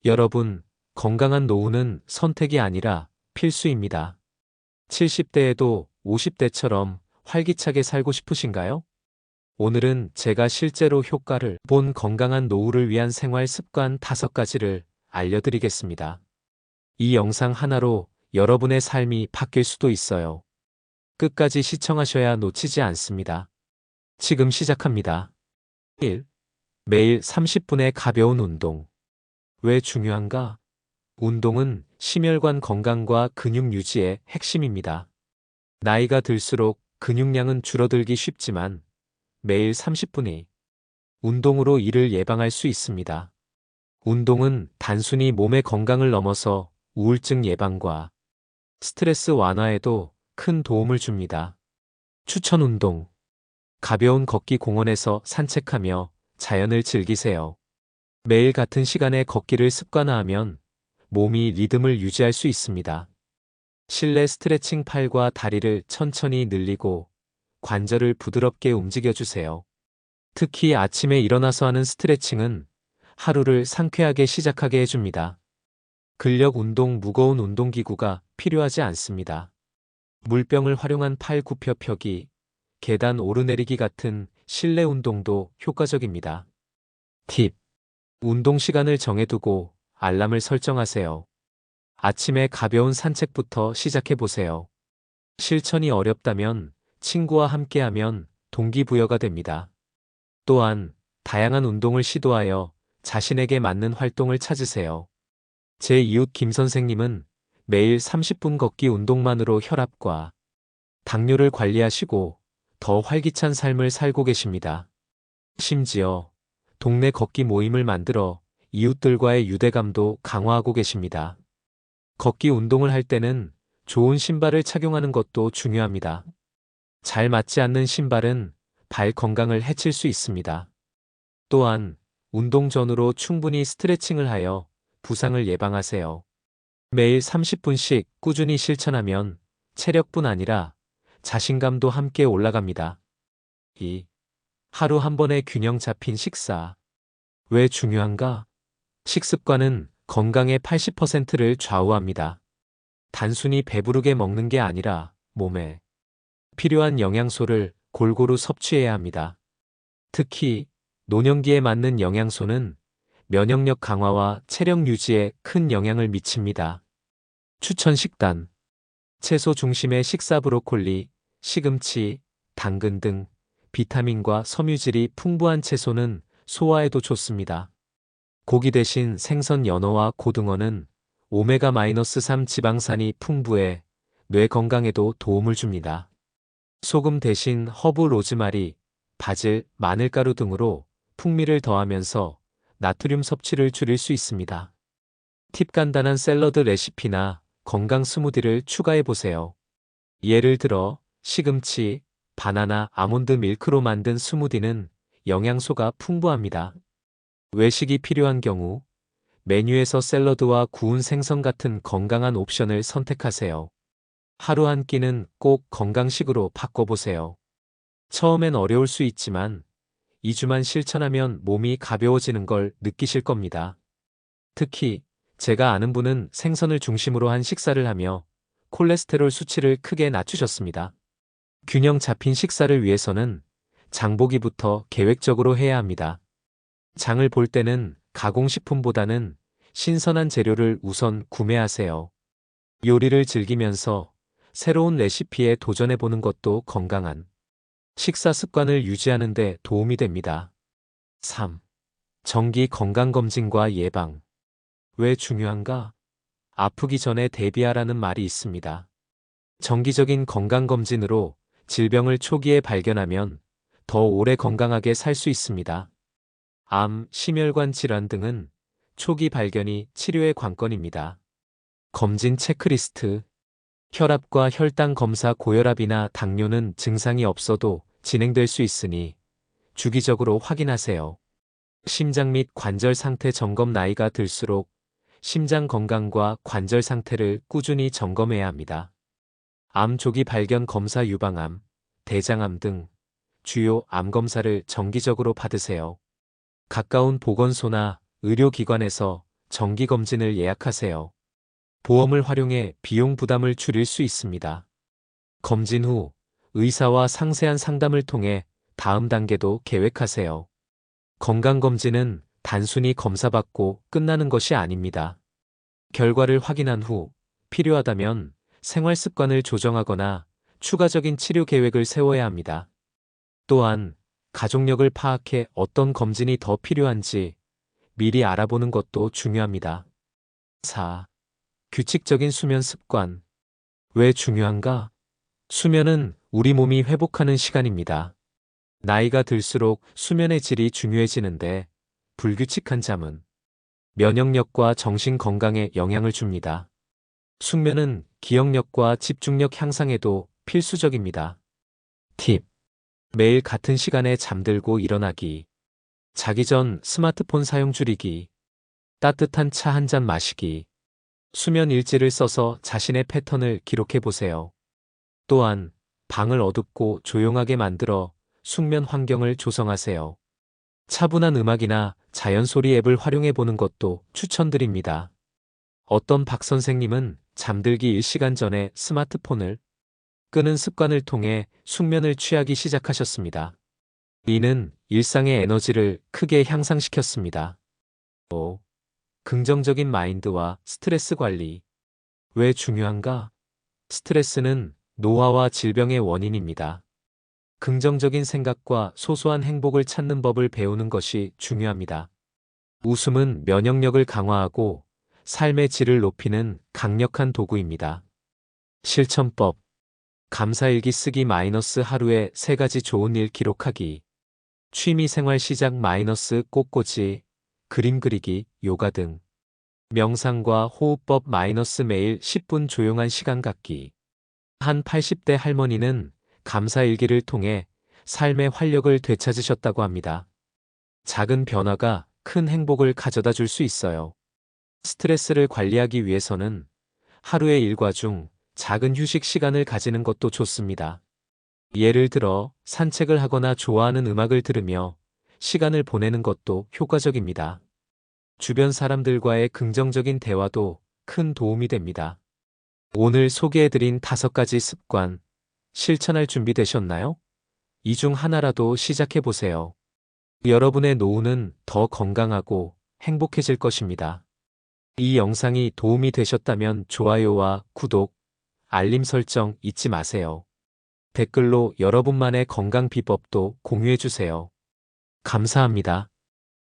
여러분, 건강한 노후는 선택이 아니라 필수입니다. 70대에도 50대처럼 활기차게 살고 싶으신가요? 오늘은 제가 실제로 효과를 본 건강한 노후를 위한 생활 습관 5가지를 알려드리겠습니다. 이 영상 하나로 여러분의 삶이 바뀔 수도 있어요. 끝까지 시청하셔야 놓치지 않습니다. 지금 시작합니다. 1. 매일 30분의 가벼운 운동. 왜 중요한가? 운동은 심혈관 건강과 근육 유지의 핵심입니다. 나이가 들수록 근육량은 줄어들기 쉽지만 매일 30분의 운동으로 이를 예방할 수 있습니다. 운동은 단순히 몸의 건강을 넘어서 우울증 예방과 스트레스 완화에도 큰 도움을 줍니다. 추천 운동. 가벼운 걷기 공원에서 산책하며 자연을 즐기세요. 매일 같은 시간에 걷기를 습관화하면 몸이 리듬을 유지할 수 있습니다. 실내 스트레칭 팔과 다리를 천천히 늘리고 관절을 부드럽게 움직여주세요. 특히 아침에 일어나서 하는 스트레칭은 하루를 상쾌하게 시작하게 해줍니다. 근력 운동 무거운 운동기구가 필요하지 않습니다. 물병을 활용한 팔 굽혀 펴기, 계단 오르내리기 같은 실내 운동도 효과적입니다. 팁. 운동 시간을 정해두고 알람을 설정하세요. 아침에 가벼운 산책부터 시작해보세요. 실천이 어렵다면 친구와 함께하면 동기부여가 됩니다. 또한 다양한 운동을 시도하여 자신에게 맞는 활동을 찾으세요. 제 이웃 김 선생님은 매일 30분 걷기 운동만으로 혈압과 당뇨를 관리하시고 더 활기찬 삶을 살고 계십니다. 심지어 동네 걷기 모임을 만들어 이웃들과의 유대감도 강화하고 계십니다. 걷기 운동을 할 때는 좋은 신발을 착용하는 것도 중요합니다. 잘 맞지 않는 신발은 발 건강을 해칠 수 있습니다. 또한 운동 전후로 충분히 스트레칭을 하여 부상을 예방하세요. 매일 30분씩 꾸준히 실천하면 체력뿐 아니라 자신감도 함께 올라갑니다. 2. 하루 한 번의 균형 잡힌 식사. 왜 중요한가? 식습관은 건강의 80%를 좌우합니다. 단순히 배부르게 먹는 게 아니라 몸에 필요한 영양소를 골고루 섭취해야 합니다. 특히 노년기에 맞는 영양소는 면역력 강화와 체력 유지에 큰 영향을 미칩니다. 추천 식단. 채소 중심의 식사 브로콜리, 시금치, 당근 등 비타민과 섬유질이 풍부한 채소는 소화에도 좋습니다. 고기 대신 생선 연어와 고등어는 오메가-3 지방산이 풍부해 뇌 건강에도 도움을 줍니다. 소금 대신 허브 로즈마리, 바질, 마늘가루 등으로 풍미를 더하면서 나트륨 섭취를 줄일 수 있습니다. 팁 간단한 샐러드 레시피나 건강 스무디를 추가해 보세요. 예를 들어 시금치, 바나나, 아몬드 밀크로 만든 스무디는 영양소가 풍부합니다. 외식이 필요한 경우 메뉴에서 샐러드와 구운 생선 같은 건강한 옵션을 선택하세요. 하루 한 끼는 꼭 건강식으로 바꿔보세요. 처음엔 어려울 수 있지만 2주만 실천하면 몸이 가벼워지는 걸 느끼실 겁니다. 특히 제가 아는 분은 생선을 중심으로 한 식사를 하며 콜레스테롤 수치를 크게 낮추셨습니다. 균형 잡힌 식사를 위해서는 장보기부터 계획적으로 해야 합니다. 장을 볼 때는 가공식품보다는 신선한 재료를 우선 구매하세요. 요리를 즐기면서 새로운 레시피에 도전해보는 것도 건강한 식사 습관을 유지하는 데 도움이 됩니다. 3. 정기 건강검진과 예방. 왜 중요한가? 아프기 전에 대비하라는 말이 있습니다. 정기적인 건강검진으로 질병을 초기에 발견하면 더 오래 건강하게 살 수 있습니다. 암, 심혈관 질환 등은 초기 발견이 치료의 관건입니다. 검진 체크리스트. 혈압과 혈당 검사 고혈압이나 당뇨는 증상이 없어도 진행될 수 있으니 주기적으로 확인하세요. 심장 및 관절 상태 점검. 나이가 들수록 심장 건강과 관절 상태를 꾸준히 점검해야 합니다. 암 조기 발견 검사 유방암, 대장암 등 주요 암 검사를 정기적으로 받으세요. 가까운 보건소나 의료기관에서 정기검진을 예약하세요. 보험을 활용해 비용 부담을 줄일 수 있습니다. 검진 후 의사와 상세한 상담을 통해 다음 단계도 계획하세요. 건강검진은 단순히 검사받고 끝나는 것이 아닙니다. 결과를 확인한 후 필요하다면 생활 습관을 조정하거나 추가적인 치료 계획을 세워야 합니다. 또한 가족력을 파악해 어떤 검진이 더 필요한지 미리 알아보는 것도 중요합니다. 4. 규칙적인 수면 습관. 왜 중요한가? 수면은 우리 몸이 회복하는 시간입니다. 나이가 들수록 수면의 질이 중요해지는데 불규칙한 잠은 면역력과 정신 건강에 영향을 줍니다. 숙면은 기억력과 집중력 향상에도 필수적입니다. 팁. 매일 같은 시간에 잠들고 일어나기. 자기 전 스마트폰 사용 줄이기. 따뜻한 차 한 잔 마시기. 수면 일지를 써서 자신의 패턴을 기록해 보세요. 또한 방을 어둡고 조용하게 만들어 숙면 환경을 조성하세요. 차분한 음악이나 자연소리 앱을 활용해 보는 것도 추천드립니다. 어떤 박 선생님은 잠들기 1시간 전에 스마트폰을 끄는 습관을 통해 숙면을 취하기 시작하셨습니다. 이는 일상의 에너지를 크게 향상시켰습니다. 5. 긍정적인 마인드와 스트레스 관리. 왜 중요한가? 스트레스는 노화와 질병의 원인입니다. 긍정적인 생각과 소소한 행복을 찾는 법을 배우는 것이 중요합니다. 웃음은 면역력을 강화하고 삶의 질을 높이는 강력한 도구입니다. 실천법. 감사일기 쓰기 하루에 3가지 좋은 일 기록하기. 취미생활 시작 꽃꽂이, 그림 그리기, 요가 등. 명상과 호흡법 매일 10분 조용한 시간 갖기. 한 80대 할머니는 감사일기를 통해 삶의 활력을 되찾으셨다고 합니다. 작은 변화가 큰 행복을 가져다 줄 수 있어요. 스트레스를 관리하기 위해서는 하루의 일과 중 작은 휴식 시간을 가지는 것도 좋습니다. 예를 들어 산책을 하거나 좋아하는 음악을 들으며 시간을 보내는 것도 효과적입니다. 주변 사람들과의 긍정적인 대화도 큰 도움이 됩니다. 오늘 소개해드린 5가지 습관, 실천할 준비 되셨나요? 이 중 하나라도 시작해보세요. 여러분의 노후는 더 건강하고 행복해질 것입니다. 이 영상이 도움이 되셨다면 좋아요와 구독, 알림 설정 잊지 마세요. 댓글로 여러분만의 건강 비법도 공유해주세요. 감사합니다.